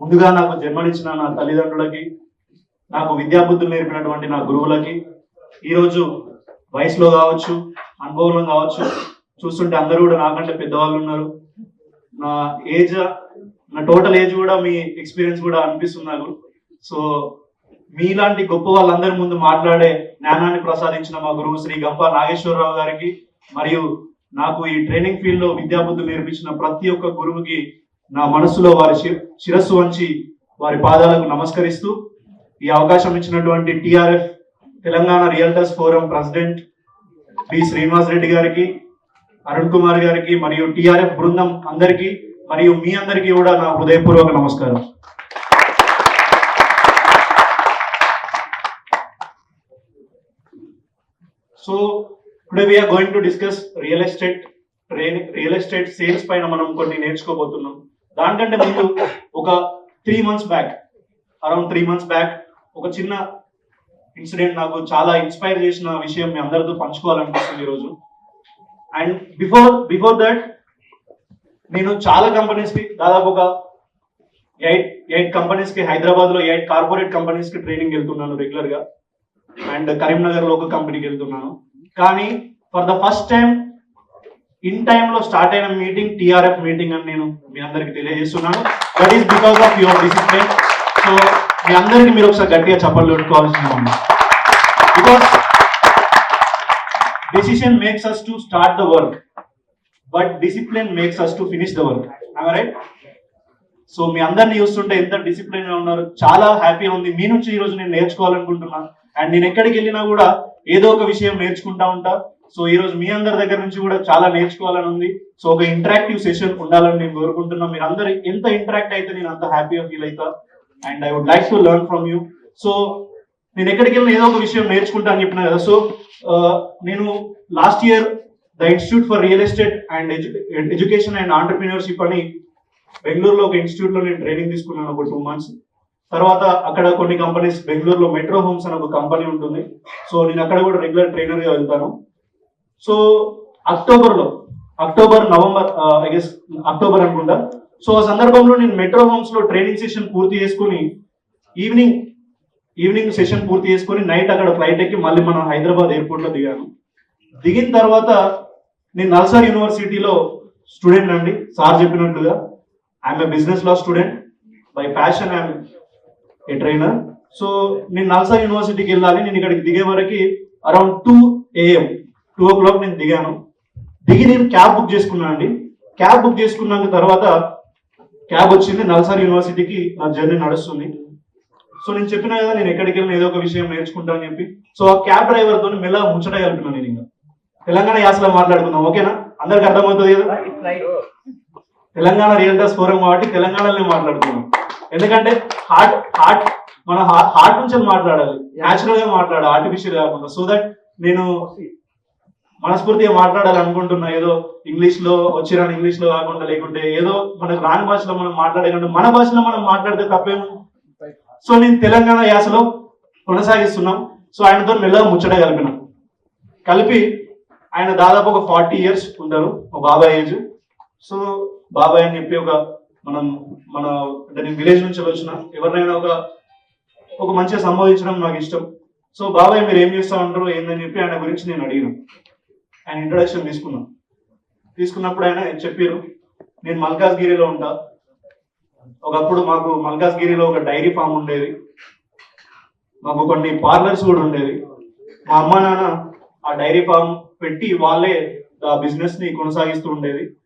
ముందుగా నాకు జన్మనిచ్చిన నా తల్లిదండ్రులకి, నాకు విద్యాబుద్ధులు నేర్పినటువంటి నా గురువులకి, ఈరోజు వయసులో కావచ్చు, అనుభవంలో కావచ్చు, చూస్తుంటే అందరూ కూడా నాకంటే పెద్దవాళ్ళు ఉన్నారు. నా ఏజ్, నా టోటల్ ఏజ్ కూడా మీ ఎక్స్పీరియన్స్ కూడా అనిపిస్తుంది నాకు. సో మీలాంటి గొప్ప వాళ్ళందరి ముందు మాట్లాడే జ్ఞానాన్ని ప్రసాదించిన మా గురువు శ్రీ గంప నాగేశ్వరరావు గారికి, మరియు నాకు ఈ ట్రైనింగ్ ఫీల్డ్ లో విద్యాబుద్ధులు నేర్పించిన ప్రతి ఒక్క గురువుకి నా మనసులో వారి శిరస్సు వంచి వారి పాదాలకు నమస్కరిస్తూ, ఈ అవకాశం ఇచ్చినటువంటి TRF Telangana realtors forum president B Srinivas Reddy గారికి, అరుణ్ కుమార్ గారికి, మరియు టిఆర్ఎఫ్ బృందం అందరికీ, మరియు మీ అందరికీ కూడా నా హృదయపూర్వక నమస్కారం. So today we are going to discuss real estate sales పైన మనం కొన్ని నేర్చుకోబోతున్నాం. దానికంటే ముందు ఒక 3 months back, around 3 months back ఒక చిన్న ఇన్సిడెంట్ నాకు చాలా ఇన్స్పైర్ చేసిన విషయం మీ అందరితో పంచుకోవాలనిపిస్తుంది ఈరోజు. అండ్ బిఫోర్ దట్ నేను చాలా కంపెనీస్ కి, దాదాపు ఒక 8 కంపెనీస్ కి, హైదరాబాద్ లో 8 కార్పొరేట్ కంపెనీస్ కి ట్రైనింగ్ వెళ్తున్నాను రెగ్యులర్ గా. అండ్ కరీంనగర్ లో ఒక కంపెనీకి వెళ్తున్నాను. కానీ for the first time in time లో స్టార్ట్ అయిన మీటింగ్ టిఆర్ఎఫ్ మీటింగ్ అని నేను మీ అందరికి తెలియజేస్తున్నాను. That is because of your discipline. So మీ అందరికి మీరు ఒకసారి గట్టిగా చప్పట్లు పెట్టుకోవాల్సింది ఉంది. Because decision makes us to start the work, but discipline makes us to finish the work. Right? So మీ అందరిని చూస్తుంటే ఎంత డిసిప్లిన్ గా ఉన్నారు, చాలా హ్యాపీగా ఉంది. మీ నుంచి ఈ రోజు నేను నేర్చుకోవాలనుకుంటున్నాను. అండ్ నేను ఎక్కడికి వెళ్ళినా కూడా ఏదో ఒక విషయం నేర్చుకుంటా ఉంటా. సో ఈ రోజు మీ అందరి దగ్గర నుంచి కూడా చాలా నేర్చుకోవాలని ఉంది. సో ఒక ఇంటరాక్టివ్ సెషన్ ఉండాలని నేను కోరుకుంటున్నా. మీరు అందరు ఎంత ఇంటరాక్ట్ అయితే నేను అంత హ్యాపీగా ఫీల్ అవుతా. And I would like to learn from you. So నేను ఎక్కడికి వెళ్ళినా ఏదో ఒక విషయం నేర్చుకుంటా అని చెప్పినా కదా. సో నేను last year the institute for real estate and education and entrepreneurship అని బెంగళూరులో ఒక ఇన్స్టిట్యూట్ లో నేను ట్రైనింగ్ తీసుకున్నాను ఒక 2 months. తర్వాత అక్కడ కొన్ని కంపెనీస్, బెంగళూరులో మెట్రో హోమ్స్ అని ఒక కంపెనీ ఉంటుంది. సో నేను అక్కడ కూడా రెగ్యులర్ ట్రైనర్ గా వెళ్తాను. So October November I guess October అనుకుంటా. సో ఆ సందర్భంలో నేను మెట్రో హోమ్స్ లో ట్రైనింగ్ సెషన్ పూర్తి చేసుకుని ఈవినింగ్ సెషన్ పూర్తి చేసుకుని నైట్ అక్కడ ఫ్లైట్ ఎక్కి మళ్ళీ మనం హైదరాబాద్ ఎయిర్పోర్ట్ లో దిగాను. దిగిన తర్వాత నేను నల్సార్ యూనివర్సిటీలో స్టూడెంట్ అండి. సార్ చెప్పినట్లుగా I'm a business law student, by passion I'm a trainer. So నేను నల్సార్ యూనివర్సిటీకి వెళ్ళాలి. నేను ఇక్కడికి దిగే వరకు అరౌండ్ 2 o'clock నేను దిగాను. దిగి నేను క్యాబ్ బుక్ చేసుకున్నాను అండి. క్యాబ్ బుక్ చేసుకున్నాక తర్వాత క్యాబ్ వచ్చింది. నల్సార్ యూనివర్సిటీకి నా జర్నీ నడుస్తుంది. సో నేను చెప్పినా కదా నేను ఎక్కడికి వెళ్ళిన ఏదో ఒక విషయం నేర్చుకుంటా అని చెప్పి. సో ఆ క్యాబ్ డ్రైవర్ తో మెల్లగా ముచ్చట కలిపినాను. నేను ఇంకా తెలంగాణ యాసలో మాట్లాడుకుందాం, ఓకేనా? అందరికి అర్థమవుతుంది కదా. తెలంగాణ రియల్టర్స్ ఫోరం కాబట్టి తెలంగాణలోనే మాట్లాడుతున్నాం. ఎందుకంటే మన హార్ట్ నుంచి మాట్లాడాలి, న్యాచురల్ గా మాట్లాడాలి, ఆర్టిఫిషియల్ కాకుండా. సో దట్ నేను మనస్ఫూర్తిగా మాట్లాడాలి అనుకుంటున్నా. ఏదో ఇంగ్లీష్ లో వచ్చిరాని ఇంగ్లీష్ లో కాకుండా, లేకుంటే ఏదో మనకు రాని భాషలో మనం మాట్లాడకుండా మన భాషలో మనం మాట్లాడితే తప్పేమో. సో నేను తెలంగాణ యాసలో కొనసాగిస్తున్నాం. సో ఆయనతో మెల్లగా ముచ్చట కలిపి ఆయన దాదాపు ఒక 40 years ఉంటారు, ఒక బాబాయ్ ఏజ్. సో బాబాయ్ అని చెప్పి మన అంటే నేను విలేజ్ నుంచి వచ్చిన ఎవరినైనా ఒక మంచిగా సంబోధించడం నాకు ఇష్టం. సో బాబాయ్ మీరు ఏం చేస్తా ఉంటారు ఏందని చెప్పి ఆయన గురించి నేను అడిగిన. ఆయన ఇంట్రొడక్షన్ తీసుకున్నప్పుడు ఆయన చెప్పారు, నేను మల్కాజ్గిరిలో ఉంటా. ఒకప్పుడు మాకు మల్కాజ్గిరిలో ఒక డైరీ ఫామ్ ఉండేది, మాకు కొన్ని పార్లర్స్ కూడా ఉండేది. మా అమ్మ నాన్న ఆ డైరీ ఫామ్ పెట్టి వాళ్ళే ఆ బిజినెస్ ని కొనసాగిస్తూ ఉండేది.